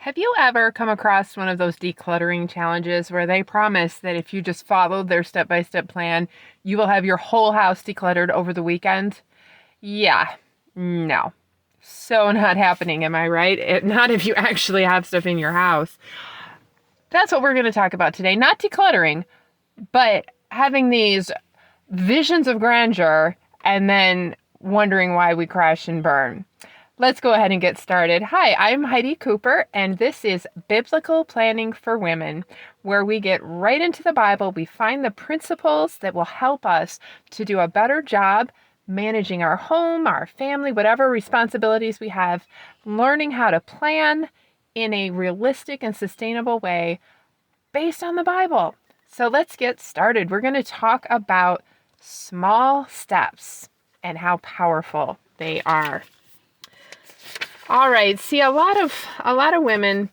Have you ever come across one of those decluttering challenges where they promise that if you just follow their step-by-step plan, you will have your whole house decluttered over the weekend? Yeah, no. So not happening, am I right? Not if you actually have stuff in your house. That's what we're going to talk about today. Not decluttering, but having these visions of grandeur and then wondering why we crash and burn. Let's go ahead and get started. Hi, I'm Heidi Cooper, and this is Biblical Planning for Women, where we get right into the Bible. We find the principles that will help us to do a better job managing our home, our family, whatever responsibilities we have, learning how to plan in a realistic and sustainable way based on the Bible. So let's get started. We're going to talk about small steps and how powerful they are. All right. See, a lot of women,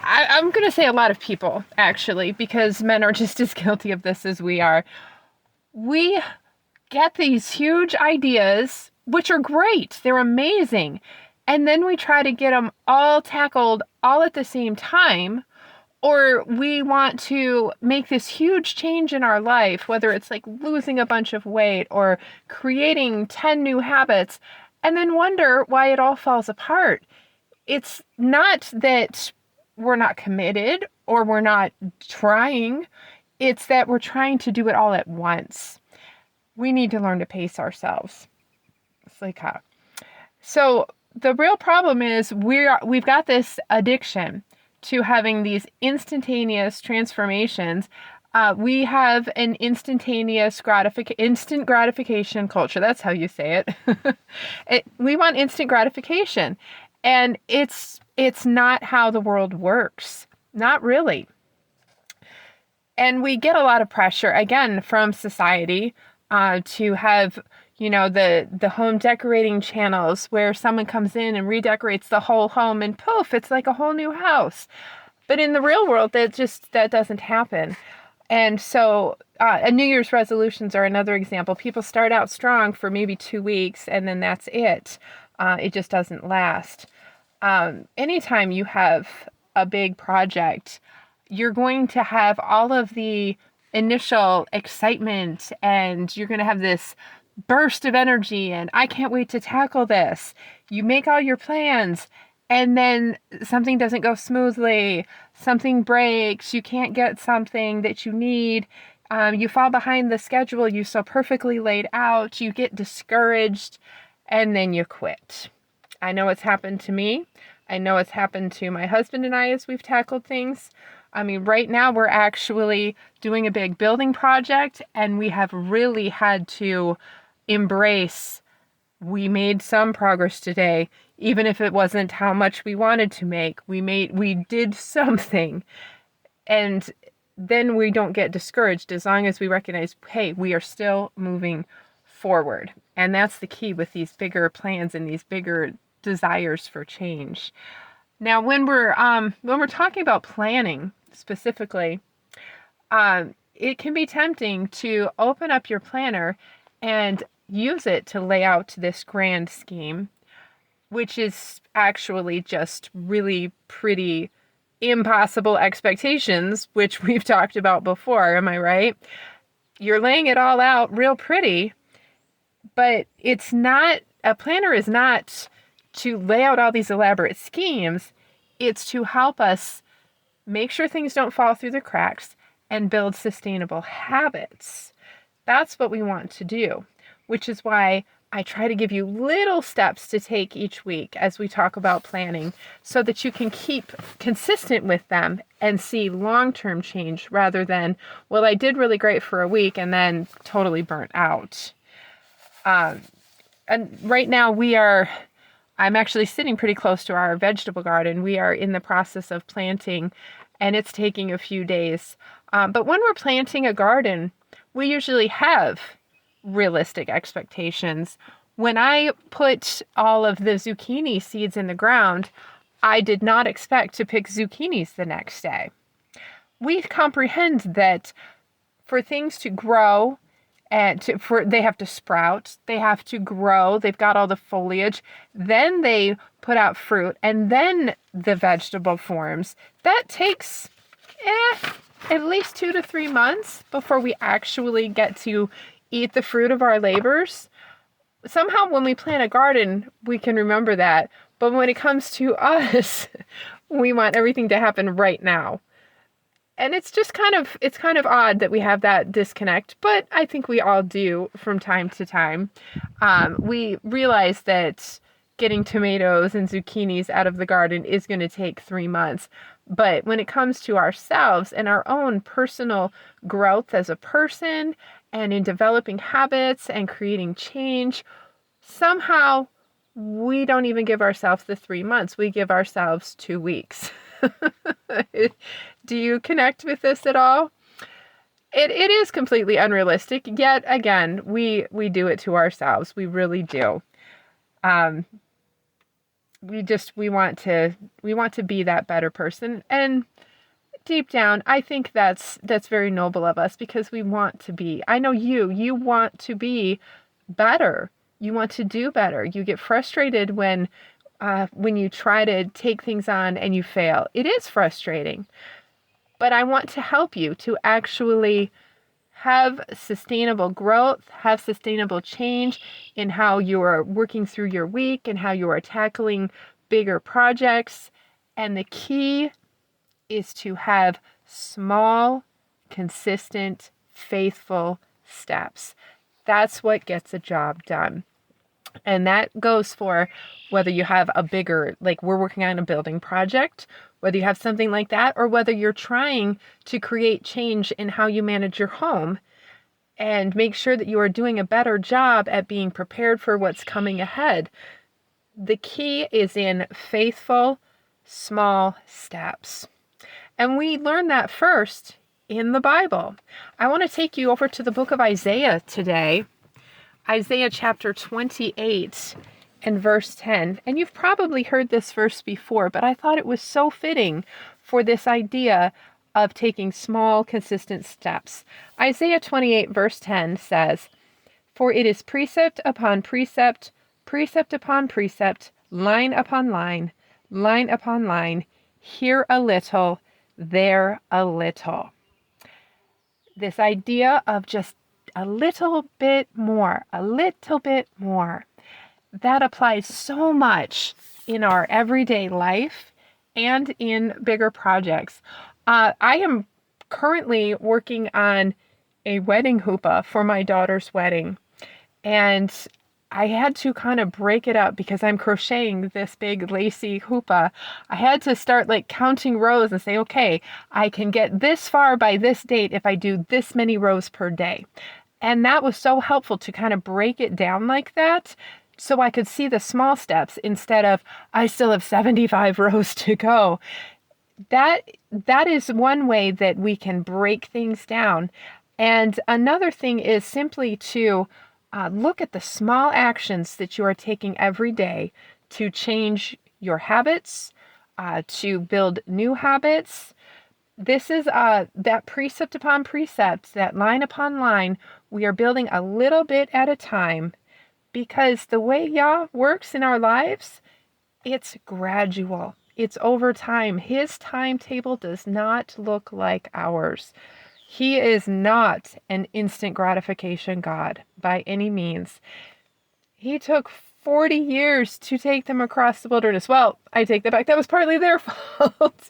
I'm going to say a lot of people, actually, because men are just as guilty of this as we are. We get these huge ideas, which are great. They're amazing. And then we try to get them all tackled all at the same time. Or we want to make this huge change in our life, whether it's like losing a bunch of weight or creating 10 new habits, and then wonder why it all falls apart. It's not that we're not committed or we're not trying. It's that we're trying to do it all at once. We need to learn to pace ourselves. It's like how. So the real problem is we've got this addiction to having these instantaneous transformations. We have an instant gratification culture. That's how you say it. We want instant gratification, and it's not how the world works. Not really. And we get a lot of pressure again from society to have the home decorating channels where someone comes in and redecorates the whole home and poof, it's like a whole new house. But in the real world, that doesn't happen. And so New Year's resolutions are another example. People start out strong for maybe 2 weeks and then that's it. It just doesn't last. Anytime you have a big project, you're going to have all of the initial excitement and you're going to have this burst of energy and I can't wait to tackle this. You make all your plans and then something doesn't go smoothly, something breaks, you can't get something that you need, you fall behind the schedule you so perfectly laid out, you get discouraged, and then you quit. I know it's happened to me. I know it's happened to my husband and I as we've tackled things. I mean, right now we're actually doing a big building project and we have really had to embrace, we made some progress today, even if it wasn't how much we wanted to make. We did something. And then we don't get discouraged as long as we recognize, hey, we are still moving forward. And that's the key with these bigger plans and these bigger desires for change. Now, when we're talking about planning specifically, it can be tempting to open up your planner and use it to lay out this grand scheme, which is actually just really pretty impossible expectations, which we've talked about before. Am I right? You're laying it all out real pretty, but it's not, a planner is not to lay out all these elaborate schemes. It's to help us make sure things don't fall through the cracks and build sustainable habits. That's what we want to do, which is why I try to give you little steps to take each week as we talk about planning so that you can keep consistent with them and see long-term change rather than, well, I did really great for a week and then totally burnt out. And right now I'm actually sitting pretty close to our vegetable garden. We are in the process of planting and it's taking a few days. But when we're planting a garden, we usually have realistic expectations. When I put all of the zucchini seeds in the ground, I did not expect to pick zucchinis the next day. We comprehend that for things to grow and they have to sprout, they have to grow, they've got all the foliage, then they put out fruit, and then the vegetable forms. That takes at least 2 to 3 months before we actually get to eat the fruit of our labors. Somehow when we plant a garden, we can remember that. But when it comes to us, we want everything to happen right now. And it's kind of odd that we have that disconnect, but I think we all do from time to time. We realize that getting tomatoes and zucchinis out of the garden is going to take 3 months. But when it comes to ourselves and our own personal growth as a person and in developing habits and creating change, somehow we don't even give ourselves the 3 months. We give ourselves 2 weeks. Do you connect with this at all? It is completely unrealistic. Yet again, we do it to ourselves. We really do. We want to be that better person. And deep down, I think that's very noble of us, because we want to be. I know you want to be better. You want to do better. You get frustrated when you try to take things on and you fail. It is frustrating. But I want to help you to actually have sustainable growth, have sustainable change in how you are working through your week and how you are tackling bigger projects. And the key is to have small, consistent, faithful steps. That's what gets a job done. And that goes for whether you have a bigger, like we're working on a building project, whether you have something like that, or whether you're trying to create change in how you manage your home and make sure that you are doing a better job at being prepared for what's coming ahead. The key is in faithful, small steps. And we learn that first in the Bible. I want to take you over to the book of Isaiah today. Isaiah chapter 28 and verse 10. And you've probably heard this verse before, but I thought it was so fitting for this idea of taking small, consistent steps. Isaiah 28 verse 10 says, "For it is precept upon precept, precept upon precept, line upon line, line upon line, here a little, there a little." This idea of just a little bit more, that applies so much in our everyday life and in bigger projects. I am currently working on a wedding hoopah for my daughter's wedding, and I had to kind of break it up because I'm crocheting this big lacy hoopah. I had to start like counting rows and say, okay, I can get this far by this date if I do this many rows per day. And that was so helpful to kind of break it down like that so I could see the small steps instead of, I still have 75 rows to go. That is one way that we can break things down. And another thing is simply to look at the small actions that you are taking every day to change your habits, to build new habits. This is that precept upon precept, that line upon line. We are building a little bit at a time, because the way Yah works in our lives, it's gradual. It's over time. His timetable does not look like ours. He is not an instant gratification God by any means. He took 40 years to take them across the wilderness. Well, I take that back. That was partly their fault.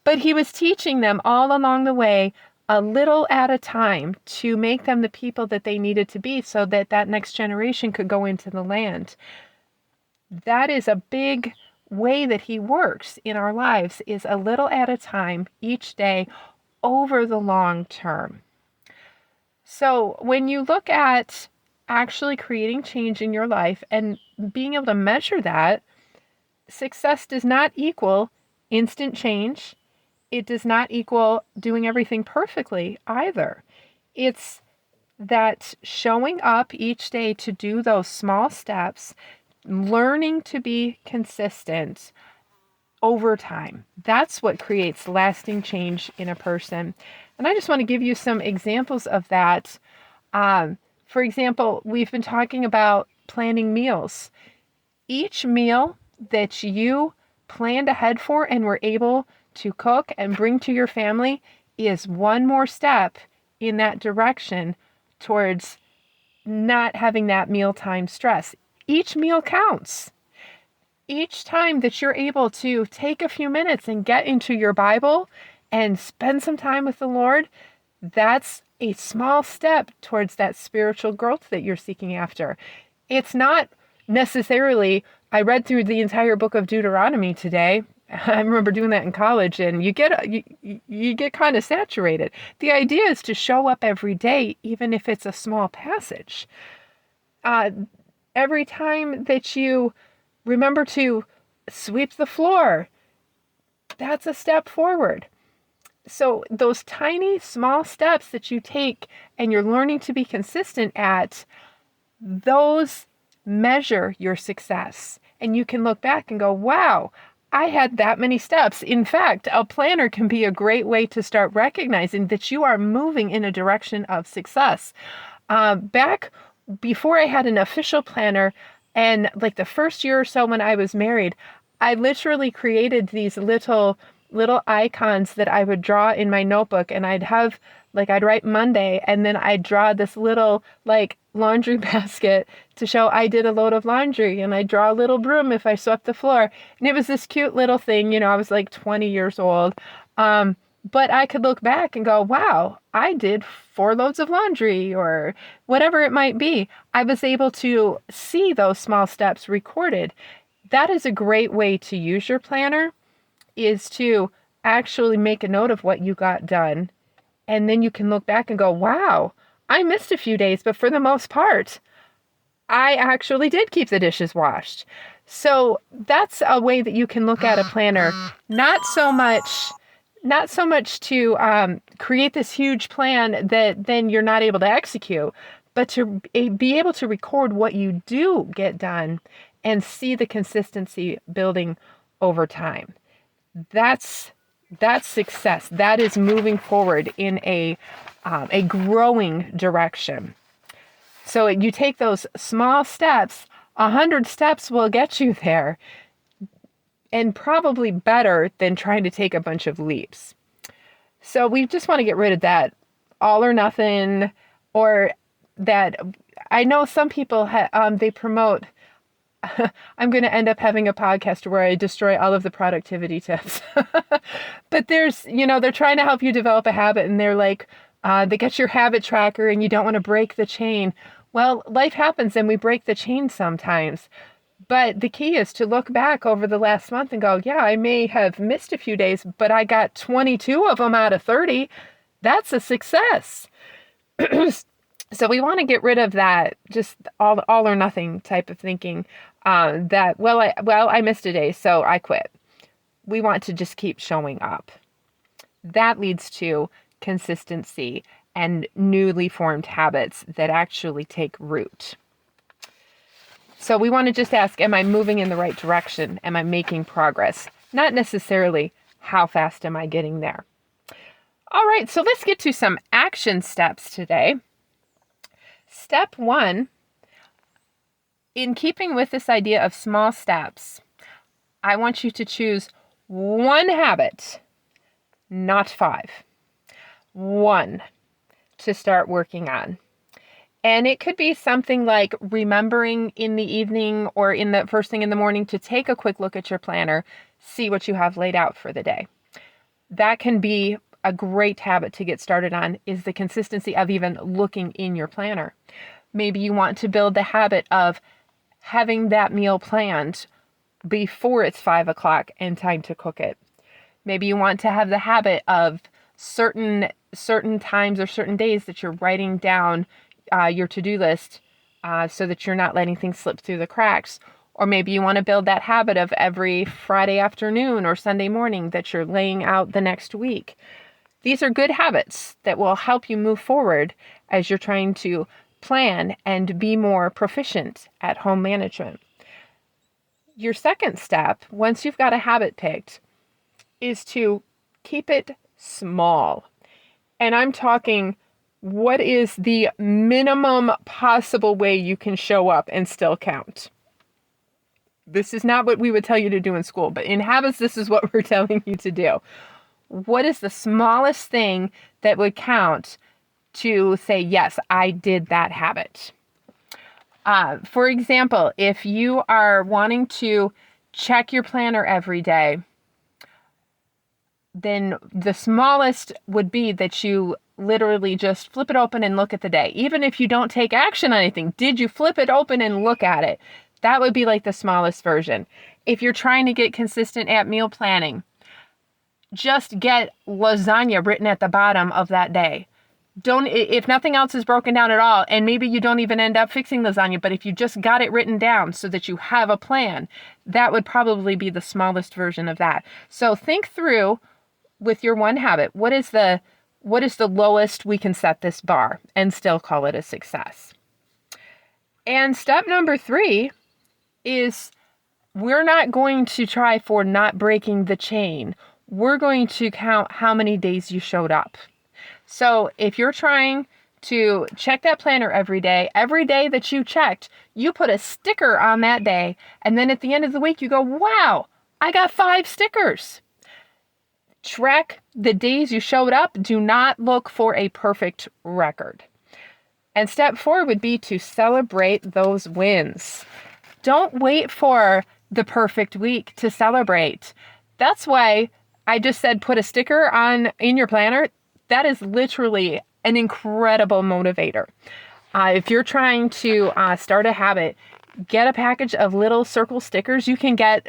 But he was teaching them all along the way, a little at a time, to make them the people that they needed to be so that that next generation could go into the land. That is a big way that he works in our lives, is a little at a time each day over the long term. So when you look at actually creating change in your life and being able to measure that, success does not equal instant change. It does not equal doing everything perfectly either. It's that showing up each day to do those small steps, learning to be consistent over time. That's what creates lasting change in a person. And I just want to give you some examples of that. For example, we've been talking about planning meals. Each meal that you planned ahead for and were able to cook and bring to your family is one more step in that direction towards not having that mealtime stress. Each meal counts. Each time that you're able to take a few minutes and get into your Bible and spend some time with the Lord, that's a small step towards that spiritual growth that you're seeking after. It's not necessarily, I read through the entire book of Deuteronomy today. I remember doing that in college, and you get kind of saturated. The idea is to show up every day, even if it's a small passage. Every time that you remember to sweep the floor, that's a step forward. So those tiny, small steps that you take and you're learning to be consistent at, those measure your success. And you can look back and go, wow, I had that many steps. In fact, a planner can be a great way to start recognizing that you are moving in a direction of success. Back before I had an official planner, and like the first year or so when I was married, I literally created these little icons that I would draw in my notebook, and I'd write Monday, and then I'd draw this little like laundry basket to show I did a load of laundry, and I'd draw a little broom if I swept the floor. And it was this cute little thing, I was like 20 years old. But I could look back and go, wow, I did 4 loads of laundry or whatever it might be. I was able to see those small steps recorded. That is a great way to use your planner, is to actually make a note of what you got done. And then you can look back and go, wow, I missed a few days, but for the most part, I actually did keep the dishes washed. So that's a way that you can look at a planner, not so much to create this huge plan that then you're not able to execute, but to be able to record what you do get done and see the consistency building over time. That's success. That is moving forward in a growing direction. So you take those small steps, 100 steps will get you there, and probably better than trying to take a bunch of leaps. So we just want to get rid of that all or nothing, or that I know some people they promote. I'm going to end up having a podcast where I destroy all of the productivity tips. But there's, they're trying to help you develop a habit, and they're like, they get your habit tracker and you don't want to break the chain. Well, life happens and we break the chain sometimes. But the key is to look back over the last month and go, yeah, I may have missed a few days, but I got 22 of them out of 30. That's a success. So we want to get rid of that, just all or nothing type of thinking, that, I missed a day, so I quit. We want to just keep showing up. That leads to consistency and newly formed habits that actually take root. So we want to just ask, am I moving in the right direction? Am I making progress? Not necessarily how fast am I getting there? All right, so let's get to some action steps today. Step 1, in keeping with this idea of small steps, I want you to choose one habit, not 5. One to start working on. And it could be something like remembering in the evening or in the first thing in the morning to take a quick look at your planner, see what you have laid out for the day. That can be a great habit to get started on, is the consistency of even looking in your planner. Maybe you want to build the habit of having that meal planned before it's 5 o'clock and time to cook it. Maybe you want to have the habit of certain times or certain days that you're writing down your to-do list so that you're not letting things slip through the cracks. Or maybe you want to build that habit of every Friday afternoon or Sunday morning that you're laying out the next week. These are good habits that will help you move forward as you're trying to plan and be more proficient at home management. Your second step, once you've got a habit picked, is to keep it small. And I'm talking What is the minimum possible way you can show up and still count? This is not what we would tell you to do in school, but in habits, this is what we're telling you to do. What is the smallest thing that would count to say, yes, I did that habit? For example, if you are wanting to check your planner every day, then the smallest would be that you literally just flip it open and look at the day. Even if you don't take action on anything, did you flip it open and look at it? That would be like the smallest version. If you're trying to get consistent at meal planning, just get lasagna written at the bottom of that day. Don't, if nothing else is broken down at all, and maybe you don't even end up fixing lasagna, but if you just got it written down so that you have a plan, that would probably be the smallest version of that. So think through with your one habit, what is the lowest we can set this bar and still call it a success? And step number 3 is we're not going to try for not breaking the chain. We're going to count how many days you showed up. So if you're trying to check that planner every day that you checked, you put a sticker on that day. And then at the end of the week, you go, wow, I got 5 stickers. Track the days you showed up. Do not look for a perfect record. And step 4 would be to celebrate those wins. Don't wait for the perfect week to celebrate. That's why I just said put a sticker in your planner. That is literally an incredible motivator. If you're trying to start a habit, get a package of little circle stickers. You can get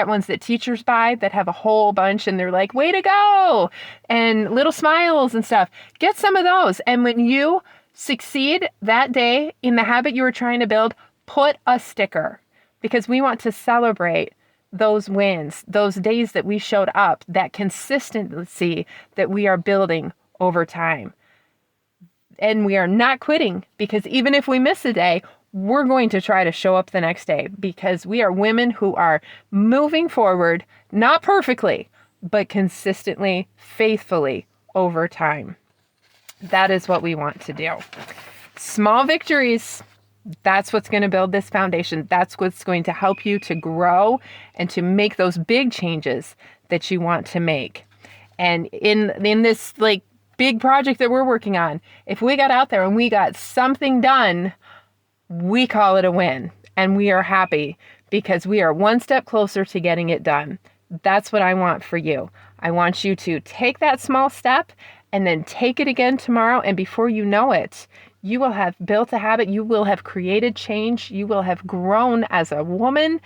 ones that teachers buy that have a whole bunch and they're like, way to go, and little smiles and stuff. Get some of those. And when you succeed that day in the habit you were trying to build, put a sticker, because we want to celebrate those wins, those days that we showed up, that consistency that we are building over time. And we are not quitting, because even if we miss a day, we're going to try to show up the next day, because we are women who are moving forward, not perfectly, but consistently, faithfully over time. That is what we want to do. Small victories. That's what's going to build this foundation. That's what's going to help you to grow and to make those big changes that you want to make. And in this like big project that we're working on, if we got out there and we got something done, we call it a win, and we are happy because we are one step closer to getting it done. That's what I want for you. I want you to take that small step and then take it again tomorrow. And before you know it, you will have built a habit. You will have created change. You will have grown as a woman,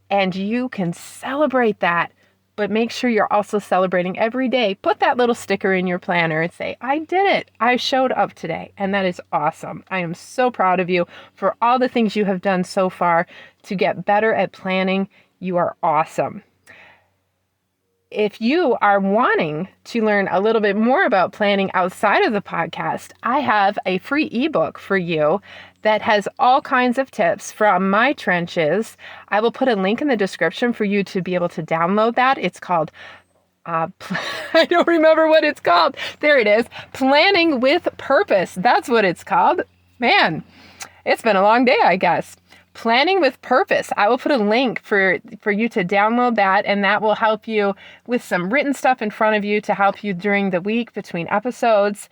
and you can celebrate that. But make sure you're also celebrating every day. Put that little sticker in your planner and say, I did it. I showed up today. And that is awesome. I am so proud of you for all the things you have done so far to get better at planning. You are awesome. If you are wanting to learn a little bit more about planning outside of the podcast, I have a free ebook for you that has all kinds of tips from my trenches. I will put a link in the description for you to be able to download that. It's called, I don't remember what it's called. There it is. Planning with Purpose. That's what it's called. Man, it's been a long day, I guess. Planning with Purpose. I will put a link for you to download that, and that will help you with some written stuff in front of you to help you during the week between episodes.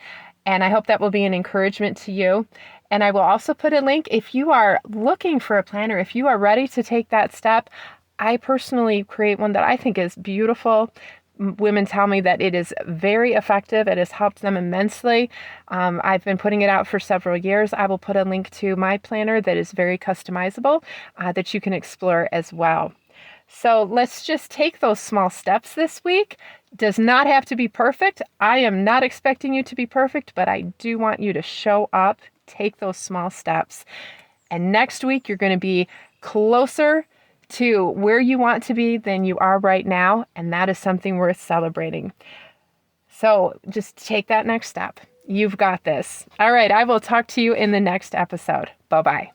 And I hope that will be an encouragement to you. And I will also put a link if you are looking for a planner, if you are ready to take that step. I personally create one that I think is beautiful. Women tell me that it is very effective. It has helped them immensely. I've been putting it out for several years. I will put a link to my planner that is very customizable that you can explore as well. So let's just take those small steps this week. Does not have to be perfect. I am not expecting you to be perfect, but I do want you to show up, take those small steps. And next week, you're going to be closer to where you want to be than you are right now. And that is something worth celebrating. So just take that next step. You've got this. All right. I will talk to you in the next episode. Bye-bye.